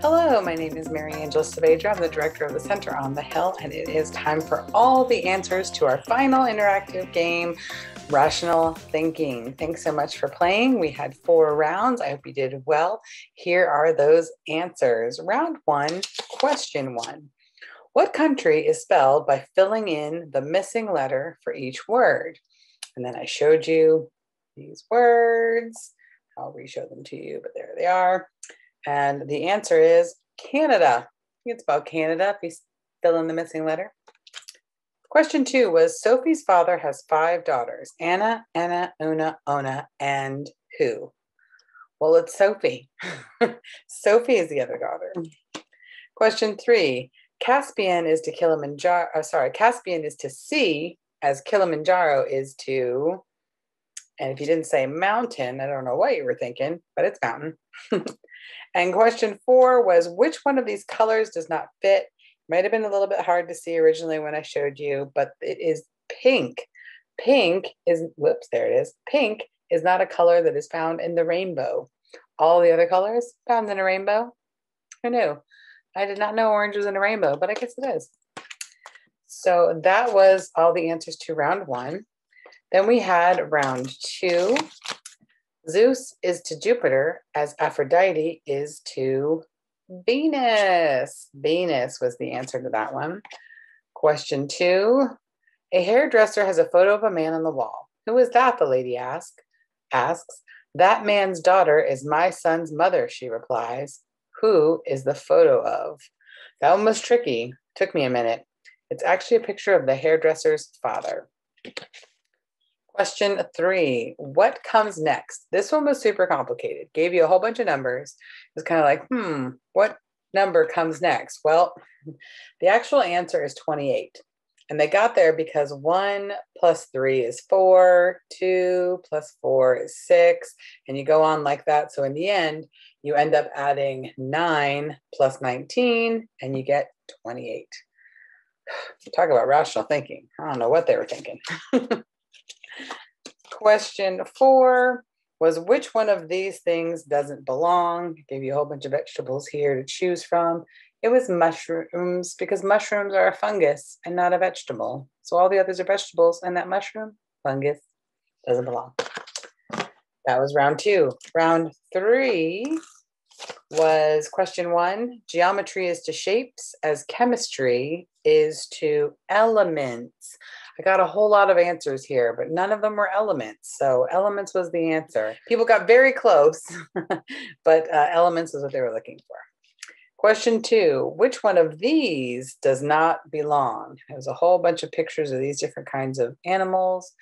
Hello, my name is Mary Angela Saavedra. I'm the director of the Center on the Hill, and it is time for all the answers to our final interactive game, Rational Thinking. Thanks so much for playing. We had 4 rounds. I hope you did well. Here are those answers. Round 1, question 1. What country is spelled by filling in the missing letter for each word? And then I showed you these words. I'll re-show them to you, but there they are. And the answer is Canada. You can spell Canada if you fill in the missing letter. Question 2 was Sophie's father has 5 daughters. Anna, Una, Ona, and who? Well, it's Sophie. Sophie is the other daughter. Question 3. Caspian is to Kilimanjaro. Caspian is to sea as Kilimanjaro is to, and if you didn't say mountain, I don't know what you were thinking, but it's mountain. And question 4 was, which one of these colors does not fit? Might have been a little bit hard to see originally when I showed you, but it is pink. Pink is, whoops, there it is. Pink is not a color that is found in the rainbow. All the other colors found in a rainbow? Who knew? I did not know orange was in a rainbow, but I guess it is. So that was all the answers to round 1. Then we had round 2. Zeus is to Jupiter as Aphrodite is to Venus. Venus was the answer to that one. Question 2. A hairdresser has a photo of a man on the wall. Who is that? The lady asks. That man's daughter is my son's mother, she replies. Who is the photo of? That one was tricky. Took me a minute. It's actually a picture of the hairdresser's father. Question 3, what comes next? This one was super complicated. Gave you a whole bunch of numbers. It was kind of like, what number comes next? Well, the actual answer is 28. And they got there because 1 plus 3 is 4, 2 plus 4 is 6, and you go on like that. So in the end, you end up adding 9 plus 19, and you get 28. Talk about rational thinking. I don't know what they were thinking. Question 4 was, which one of these things doesn't belong? I gave you a whole bunch of vegetables here to choose from. It was mushrooms, because mushrooms are a fungus and not a vegetable. So all the others are vegetables, and that mushroom, fungus, doesn't belong. That was round 2. Round 3 was question 1. Geometry is to shapes as chemistry is to elements. I got a whole lot of answers here, but none of them were elements. So elements was the answer. People got very close, but elements was what they were looking for. Question 2, which one of these does not belong? There's a whole bunch of pictures of these different kinds of animals.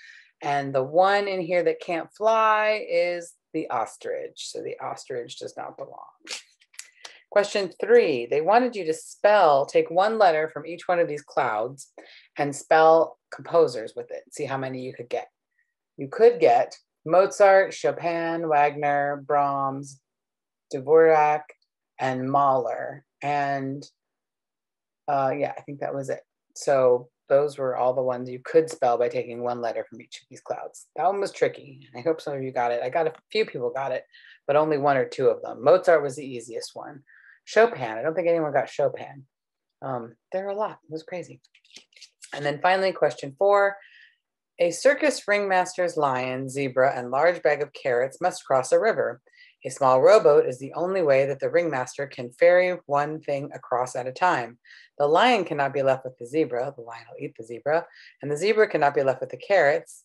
And the one in here that can't fly is the ostrich. So the ostrich does not belong. Question 3, they wanted you to take one letter from each one of these clouds and spell composers with it. See how many you could get. You could get Mozart, Chopin, Wagner, Brahms, Dvorak, and Mahler. And yeah, I think that was it. So those were all the ones you could spell by taking one letter from each of these clouds. That one was tricky. I hope some of you got it. I got a few people got it, but only 1 or 2 of them. Mozart was the easiest one. Chopin, I don't think anyone got Chopin. There were a lot. It was crazy. And then finally, question 4. A circus ringmaster's lion, zebra, and large bag of carrots must cross a river. A small rowboat is the only way that the ringmaster can ferry one thing across at a time. The lion cannot be left with the zebra. The lion will eat the zebra. And the zebra cannot be left with the carrots.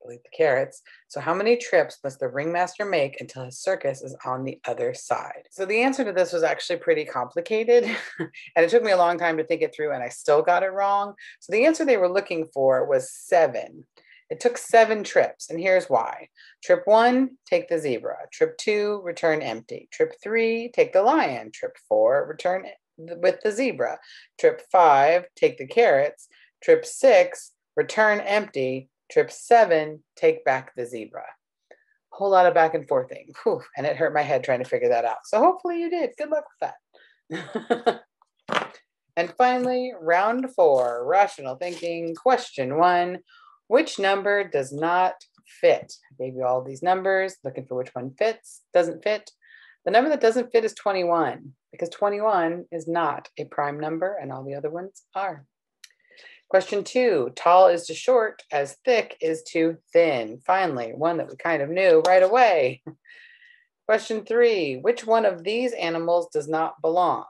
He'll eat the carrots. So how many trips must the ringmaster make until his circus is on the other side? So the answer to this was actually pretty complicated. And it took me a long time to think it through, and I still got it wrong. So the answer they were looking for was 7. It took 7 trips, and here's why. Trip 1, take the zebra. Trip 2, return empty. Trip 3, take the lion. Trip 4, return with the zebra. Trip 5, take the carrots. Trip 6, return empty. Trip 7, take back the zebra. A whole lot of back and forthing. Whew, and it hurt my head trying to figure that out. So hopefully you did. Good luck with that. And finally, round 4, rational thinking. Question 1. Which number does not fit? I gave you all these numbers, looking for which one fits, doesn't fit. The number that doesn't fit is 21 because 21 is not a prime number and all the other ones are. Question 2, tall is to short as thick is to thin. Finally, one that we kind of knew right away. Question 3, which one of these animals does not belong?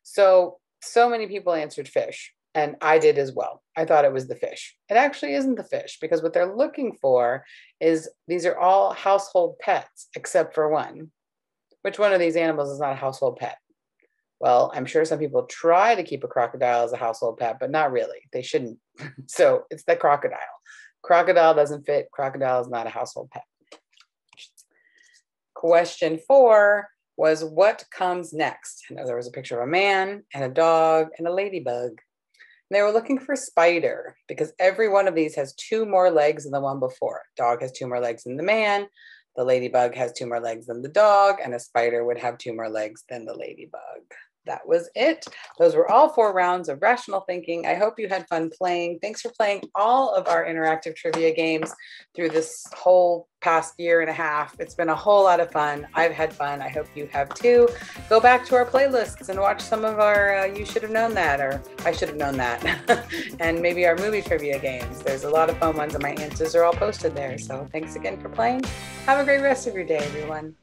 So many people answered fish, and I did as well. I thought it was the fish. It actually isn't the fish because what they're looking for is these are all household pets except for one. Which one of these animals is not a household pet? Well, I'm sure some people try to keep a crocodile as a household pet, but not really. They shouldn't. So it's the crocodile. Crocodile doesn't fit. Crocodile is not a household pet. Question 4 was what comes next? I know there was a picture of a man and a dog and a ladybug. And they were looking for spider because every one of these has 2 more legs than the one before. Dog has 2 more legs than the man. The ladybug has 2 more legs than the dog, and a spider would have 2 more legs than the ladybug. That was it. Those were all 4 rounds of rational thinking. I hope you had fun playing. Thanks for playing all of our interactive trivia games through this whole past year and a half. It's been a whole lot of fun. I've had fun. I hope you have too. Go back to our playlists and watch some of our You Should Have Known That, or I Should Have Known That, and maybe our movie trivia games. There's a lot of fun ones and my answers are all posted there. So thanks again for playing. Have a great rest of your day, everyone.